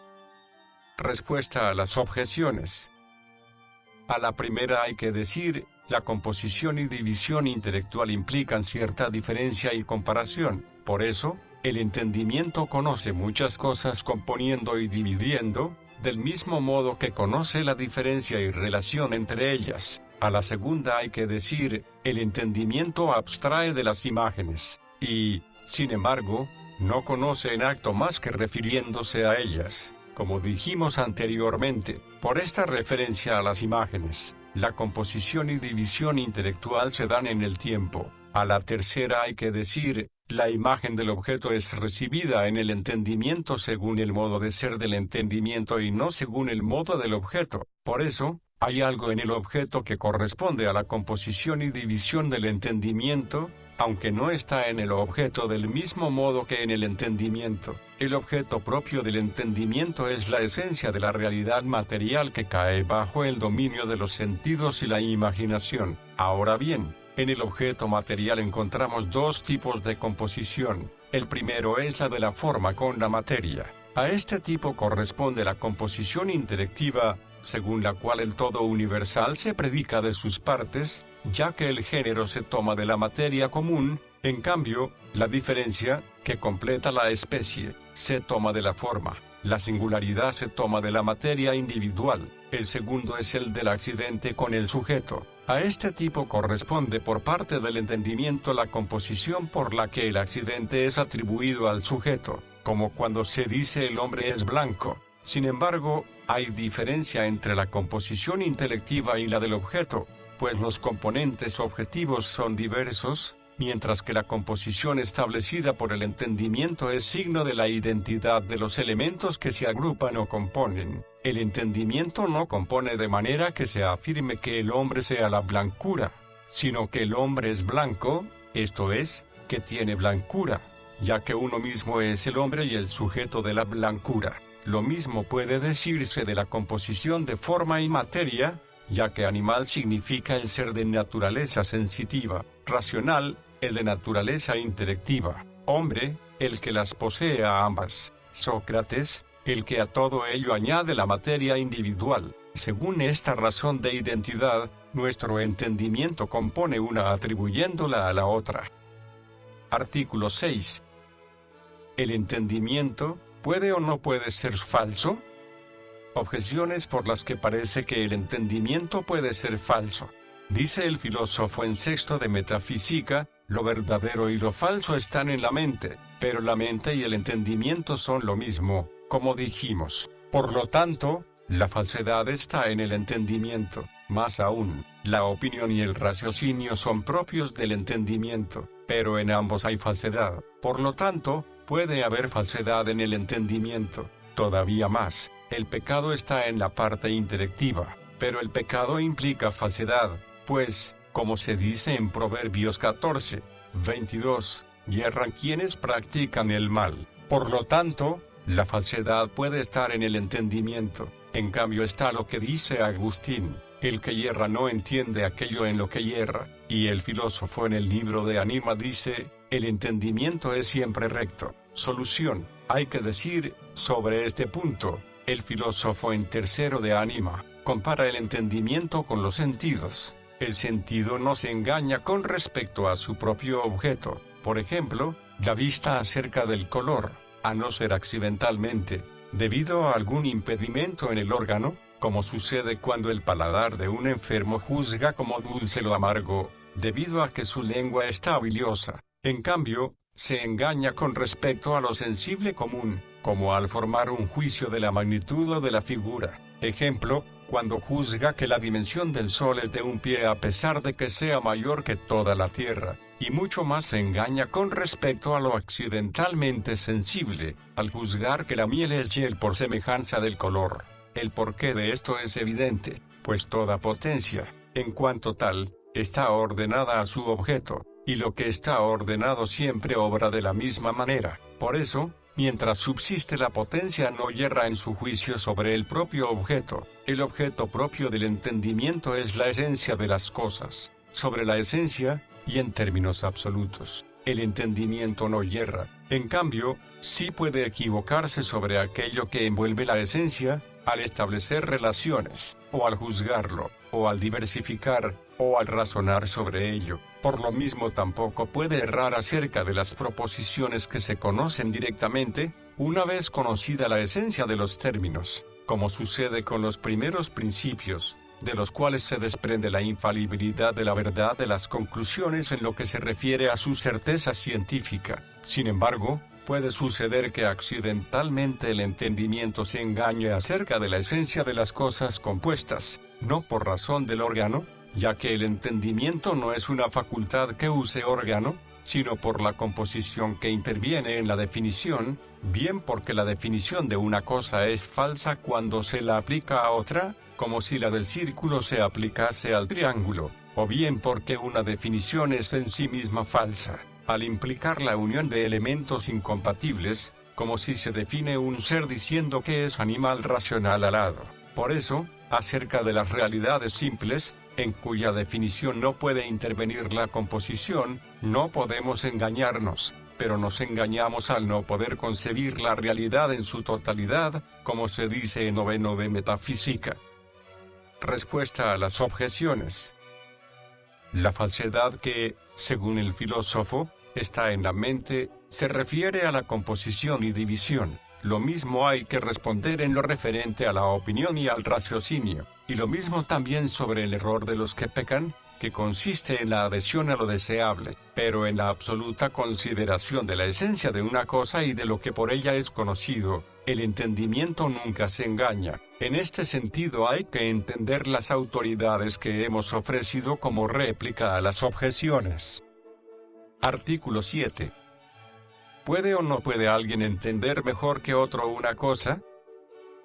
Respuesta a las objeciones. A la primera hay que decir, la composición y división intelectual implican cierta diferencia y comparación. Por eso, el entendimiento conoce muchas cosas componiendo y dividiendo, del mismo modo que conoce la diferencia y relación entre ellas. A la segunda hay que decir, el entendimiento abstrae de las imágenes, y, sin embargo, no conoce en acto más que refiriéndose a ellas. Como dijimos anteriormente, por esta referencia a las imágenes, la composición y división intelectual se dan en el tiempo. A la tercera hay que decir, la imagen del objeto es recibida en el entendimiento según el modo de ser del entendimiento y no según el modo del objeto. Por eso, hay algo en el objeto que corresponde a la composición y división del entendimiento, aunque no está en el objeto del mismo modo que en el entendimiento. El objeto propio del entendimiento es la esencia de la realidad material que cae bajo el dominio de los sentidos y la imaginación. Ahora bien, en el objeto material encontramos dos tipos de composición. El primero es la de la forma con la materia. A este tipo corresponde la composición intelectiva, según la cual el todo universal se predica de sus partes, ya que el género se toma de la materia común. En cambio, la diferencia, que completa la especie, se toma de la forma. La singularidad se toma de la materia individual. El segundo es el del accidente con el sujeto. A este tipo corresponde por parte del entendimiento la composición por la que el accidente es atribuido al sujeto, como cuando se dice el hombre es blanco. Sin embargo, hay diferencia entre la composición intelectiva y la del objeto, pues los componentes objetivos son diversos, mientras que la composición establecida por el entendimiento es signo de la identidad de los elementos que se agrupan o componen. El entendimiento no compone de manera que se afirme que el hombre sea la blancura, sino que el hombre es blanco, esto es, que tiene blancura, ya que uno mismo es el hombre y el sujeto de la blancura. Lo mismo puede decirse de la composición de forma y materia, ya que animal significa el ser de naturaleza sensitiva, racional, el de naturaleza intelectiva, hombre, el que las posee a ambas, Sócrates, el que a todo ello añade la materia individual. Según esta razón de identidad, nuestro entendimiento compone una atribuyéndola a la otra. Artículo 6. ¿El entendimiento puede o no puede ser falso? Objeciones por las que parece que el entendimiento puede ser falso. Dice el filósofo en Sexto de Metafísica, lo verdadero y lo falso están en la mente, pero la mente y el entendimiento son lo mismo, como dijimos. Por lo tanto, la falsedad está en el entendimiento. Más aún, la opinión y el raciocinio son propios del entendimiento, pero en ambos hay falsedad. Por lo tanto, puede haber falsedad en el entendimiento. Todavía más, el pecado está en la parte intelectiva, pero el pecado implica falsedad, pues, como se dice en Proverbios 14, 22, yerran quienes practican el mal. Por lo tanto, la falsedad puede estar en el entendimiento. En cambio está lo que dice Agustín, el que yerra no entiende aquello en lo que yerra, y el filósofo en el libro de Anima dice, el entendimiento es siempre recto. Solución, hay que decir, sobre este punto, el filósofo en Tercero de Anima, compara el entendimiento con los sentidos. El sentido no se engaña con respecto a su propio objeto, por ejemplo, la vista acerca del color, a no ser accidentalmente, debido a algún impedimento en el órgano, como sucede cuando el paladar de un enfermo juzga como dulce lo amargo, debido a que su lengua está biliosa. En cambio, se engaña con respecto a lo sensible común, como al formar un juicio de la magnitud o de la figura. Ejemplo, cuando juzga que la dimensión del sol es de un pie a pesar de que sea mayor que toda la tierra. y mucho más se engaña con respecto a lo accidentalmente sensible, al juzgar que la miel es hiel por semejanza del color. El porqué de esto es evidente, pues toda potencia, en cuanto tal, está ordenada a su objeto, y lo que está ordenado siempre obra de la misma manera. Por eso, mientras subsiste la potencia no yerra en su juicio sobre el propio objeto. El objeto propio del entendimiento es la esencia de las cosas. Sobre la esencia, y en términos absolutos, el entendimiento no yerra. En cambio, sí puede equivocarse sobre aquello que envuelve la esencia, al establecer relaciones, o al juzgarlo, o al diversificar, o al razonar sobre ello. Por lo mismo tampoco puede errar acerca de las proposiciones que se conocen directamente, una vez conocida la esencia de los términos, como sucede con los primeros principios, de los cuales se desprende la infalibilidad de la verdad de las conclusiones en lo que se refiere a su certeza científica. Sin embargo, puede suceder que accidentalmente el entendimiento se engañe acerca de la esencia de las cosas compuestas, no por razón del órgano, ya que el entendimiento no es una facultad que use órgano, sino por la composición que interviene en la definición, bien porque la definición de una cosa es falsa cuando se la aplica a otra, como si la del círculo se aplicase al triángulo, o bien porque una definición es en sí misma falsa, al implicar la unión de elementos incompatibles, como si se define un ser diciendo que es animal racional alado. Por eso, acerca de las realidades simples, en cuya definición no puede intervenir la composición, no podemos engañarnos, pero nos engañamos al no poder concebir la realidad en su totalidad, como se dice en noveno de Metafísica. Respuesta a las objeciones. La falsedad que, según el filósofo, está en la mente, se refiere a la composición y división. Lo mismo hay que responder en lo referente a la opinión y al raciocinio, y lo mismo también sobre el error de los que pecan, que consiste en la adhesión a lo deseable, pero en la absoluta consideración de la esencia de una cosa y de lo que por ella es conocido. El entendimiento nunca se engaña. En este sentido hay que entender las autoridades que hemos ofrecido como réplica a las objeciones. Artículo 7. ¿Puede o no puede alguien entender mejor que otro una cosa?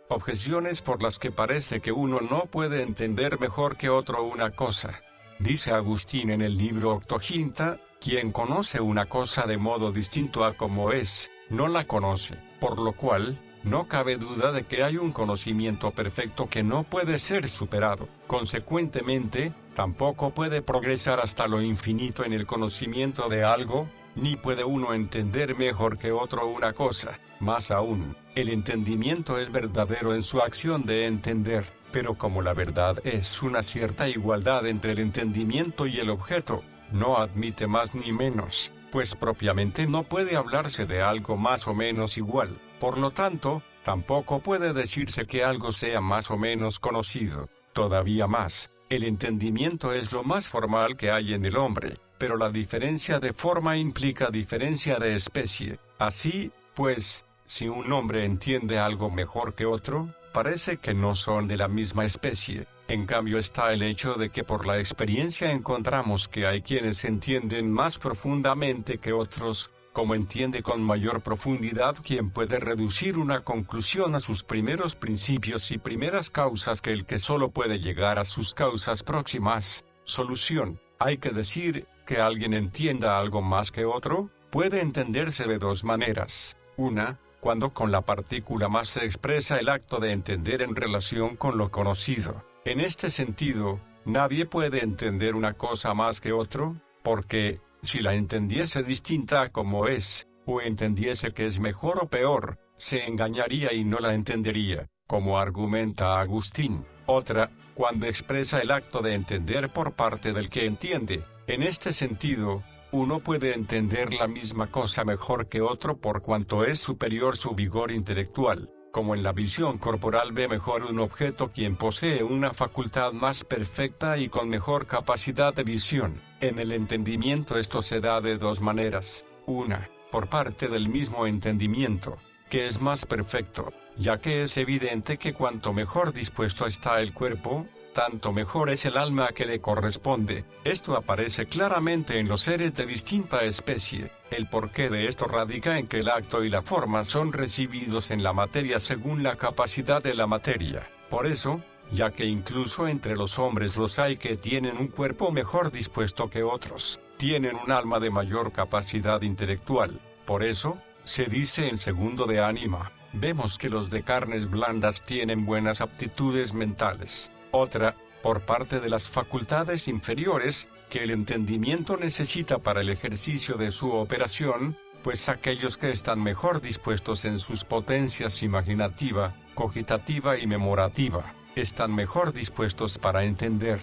Objeciones por las que parece que uno no puede entender mejor que otro una cosa. Dice Agustín en el libro Octoginta, quien conoce una cosa de modo distinto a como es, no la conoce, por lo cual, no cabe duda de que hay un conocimiento perfecto que no puede ser superado. Consecuentemente, tampoco puede progresar hasta lo infinito en el conocimiento de algo, ni puede uno entender mejor que otro una cosa. Más aún, el entendimiento es verdadero en su acción de entender, pero como la verdad es una cierta igualdad entre el entendimiento y el objeto, no admite más ni menos, pues propiamente no puede hablarse de algo más o menos igual. Por lo tanto, tampoco puede decirse que algo sea más o menos conocido. Todavía más, el entendimiento es lo más formal que hay en el hombre, pero la diferencia de forma implica diferencia de especie. Así, pues, si un hombre entiende algo mejor que otro, parece que no son de la misma especie. En cambio está el hecho de que por la experiencia encontramos que hay quienes entienden más profundamente que otros, como entiende con mayor profundidad quien puede reducir una conclusión a sus primeros principios y primeras causas que el que solo puede llegar a sus causas próximas. Solución. Hay que decir, que alguien entienda algo más que otro, puede entenderse de dos maneras. Una, cuando con la partícula más se expresa el acto de entender en relación con lo conocido. En este sentido, nadie puede entender una cosa más que otro, porque, si la entendiese distinta a como es, o entendiese que es mejor o peor, se engañaría y no la entendería, como argumenta Agustín. Otra, cuando expresa el acto de entender por parte del que entiende. En este sentido, uno puede entender la misma cosa mejor que otro por cuanto es superior su vigor intelectual, como en la visión corporal ve mejor un objeto quien posee una facultad más perfecta y con mejor capacidad de visión. En el entendimiento esto se da de dos maneras. Una, por parte del mismo entendimiento, que es más perfecto, ya que es evidente que cuanto mejor dispuesto está el cuerpo, tanto mejor es el alma que le corresponde. Esto aparece claramente en los seres de distinta especie. El porqué de esto radica en que el acto y la forma son recibidos en la materia según la capacidad de la materia. Por eso, ya que incluso entre los hombres los hay que tienen un cuerpo mejor dispuesto que otros, tienen un alma de mayor capacidad intelectual. Por eso, se dice en segundo de ánima, vemos que los de carnes blandas tienen buenas aptitudes mentales. Otra, por parte de las facultades inferiores, que el entendimiento necesita para el ejercicio de su operación, pues aquellos que están mejor dispuestos en sus potencias imaginativa, cogitativa y memorativa, están mejor dispuestos para entender.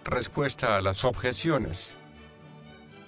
Respuesta a las objeciones.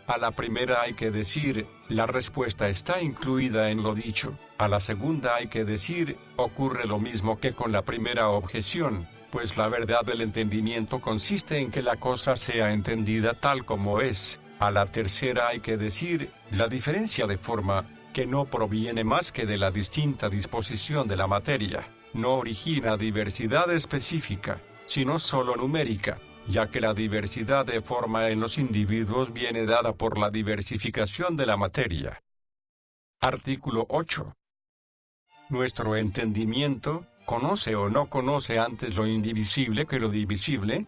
A la primera hay que decir, la respuesta está incluida en lo dicho. A la segunda hay que decir, ocurre lo mismo que con la primera objeción, pues la verdad del entendimiento consiste en que la cosa sea entendida tal como es. A la tercera hay que decir, la diferencia de forma, que no proviene más que de la distinta disposición de la materia, no origina diversidad específica, sino solo numérica, ya que la diversidad de forma en los individuos viene dada por la diversificación de la materia. Artículo 8. Nuestro entendimiento, ¿conoce o no conoce antes lo indivisible que lo divisible?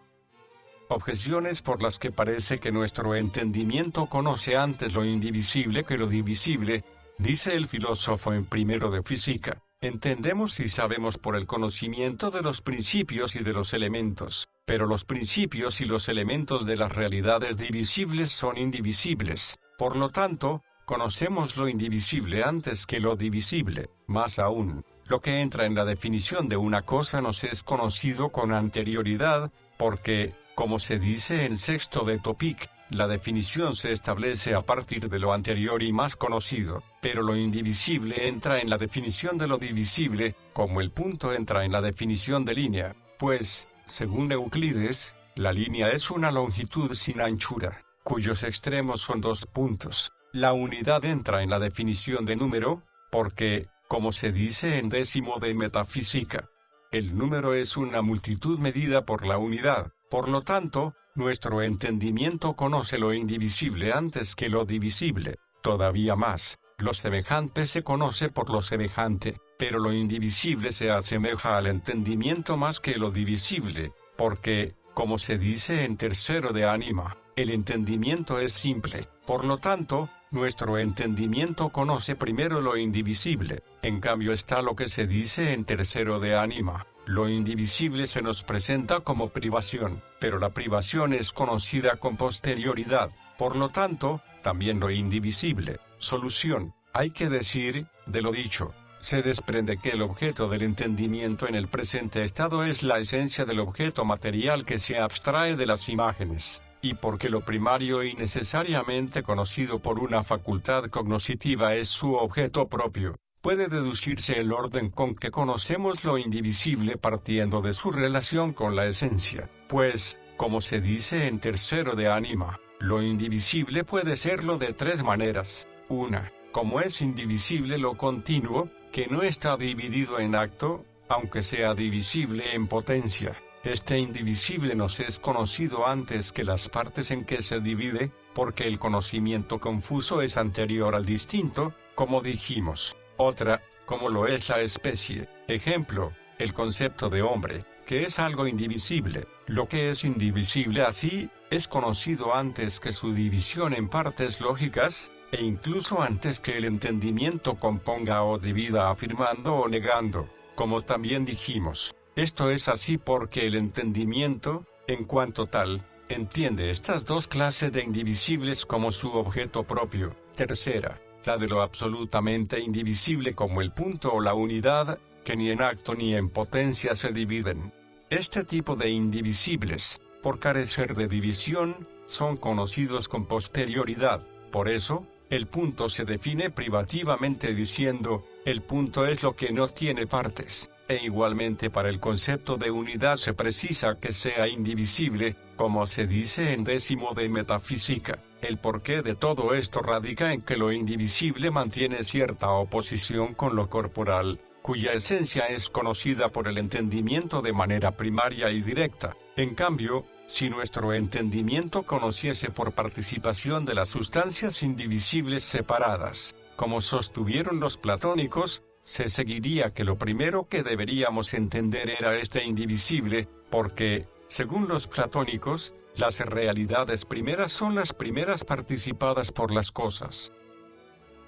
Objeciones por las que parece que nuestro entendimiento conoce antes lo indivisible que lo divisible, dice el filósofo en primero de física. Entendemos y sabemos por el conocimiento de los principios y de los elementos, pero los principios y los elementos de las realidades divisibles son indivisibles. Por lo tanto, conocemos lo indivisible antes que lo divisible. Más aún, lo que entra en la definición de una cosa nos es conocido con anterioridad, porque, como se dice en sexto de Topic, la definición se establece a partir de lo anterior y más conocido, pero lo indivisible entra en la definición de lo divisible, como el punto entra en la definición de línea, pues, según Euclides, la línea es una longitud sin anchura, cuyos extremos son dos puntos. La unidad entra en la definición de número, porque, como se dice en décimo de metafísica, el número es una multitud medida por la unidad. Por lo tanto, nuestro entendimiento conoce lo indivisible antes que lo divisible. Todavía más, lo semejante se conoce por lo semejante, pero lo indivisible se asemeja al entendimiento más que lo divisible, porque, como se dice en tercero de ánima, el entendimiento es simple. Por lo tanto, nuestro entendimiento conoce primero lo indivisible. En cambio está lo que se dice en tercero de ánima. Lo indivisible se nos presenta como privación, pero la privación es conocida con posterioridad. Por lo tanto, también lo indivisible. Solución. Hay que decir, de lo dicho, se desprende que el objeto del entendimiento en el presente estado es la esencia del objeto material que se abstrae de las imágenes, y porque lo primario y necesariamente conocido por una facultad cognoscitiva es su objeto propio, puede deducirse el orden con que conocemos lo indivisible partiendo de su relación con la esencia, pues, como se dice en tercero de ánima, lo indivisible puede serlo de tres maneras. Una, como es indivisible lo continuo, que no está dividido en acto, aunque sea divisible en potencia. Este indivisible nos es conocido antes que las partes en que se divide, porque el conocimiento confuso es anterior al distinto, como dijimos. Otra, como lo es la especie. Ejemplo, el concepto de hombre, que es algo indivisible. Lo que es indivisible así, es conocido antes que su división en partes lógicas, e incluso antes que el entendimiento componga o divida afirmando o negando, como también dijimos. Esto es así porque el entendimiento, en cuanto tal, entiende estas dos clases de indivisibles como su objeto propio. Tercera, la de lo absolutamente indivisible como el punto o la unidad, que ni en acto ni en potencia se dividen. Este tipo de indivisibles, por carecer de división, son conocidos con posterioridad. Por eso, el punto se define privativamente diciendo, el punto es lo que no tiene partes, e igualmente para el concepto de unidad se precisa que sea indivisible, como se dice en décimo de metafísica. El porqué de todo esto radica en que lo indivisible mantiene cierta oposición con lo corporal, cuya esencia es conocida por el entendimiento de manera primaria y directa. En cambio, si nuestro entendimiento conociese por participación de las sustancias indivisibles separadas, como sostuvieron los platónicos, se seguiría que lo primero que deberíamos entender era este indivisible, porque, según los platónicos, las realidades primeras son las primeras participadas por las cosas.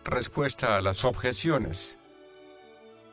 Respuesta a las objeciones.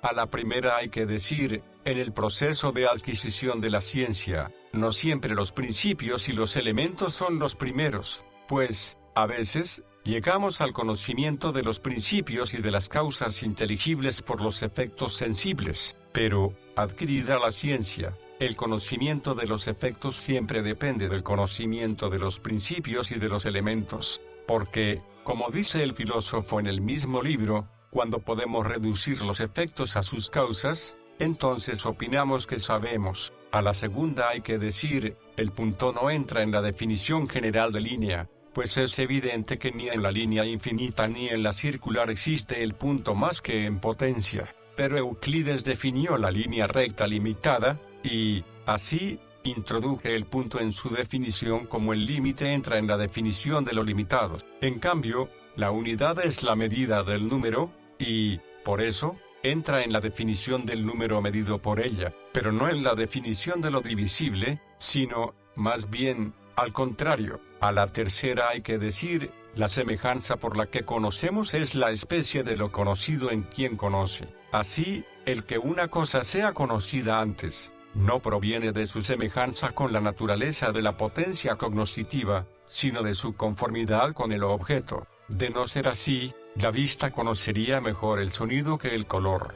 A la primera hay que decir, en el proceso de adquisición de la ciencia, no siempre los principios y los elementos son los primeros, pues, a veces, llegamos al conocimiento de los principios y de las causas inteligibles por los efectos sensibles, pero, adquirida la ciencia, el conocimiento de los efectos siempre depende del conocimiento de los principios y de los elementos, porque, como dice el filósofo en el mismo libro, cuando podemos reducir los efectos a sus causas, entonces opinamos que sabemos. A la segunda hay que decir, el punto no entra en la definición general de línea, pues es evidente que ni en la línea infinita ni en la circular existe el punto más que en potencia, pero Euclides definió la línea recta limitada, y, así, introduje el punto en su definición como el límite entra en la definición de lo limitado. En cambio, la unidad es la medida del número, y, por eso, entra en la definición del número medido por ella, pero no en la definición de lo divisible, sino, más bien, al contrario. A la tercera hay que decir, la semejanza por la que conocemos es la especie de lo conocido en quien conoce. Así, el que una cosa sea conocida antes, no proviene de su semejanza con la naturaleza de la potencia cognoscitiva, sino de su conformidad con el objeto. De no ser así, la vista conocería mejor el sonido que el color.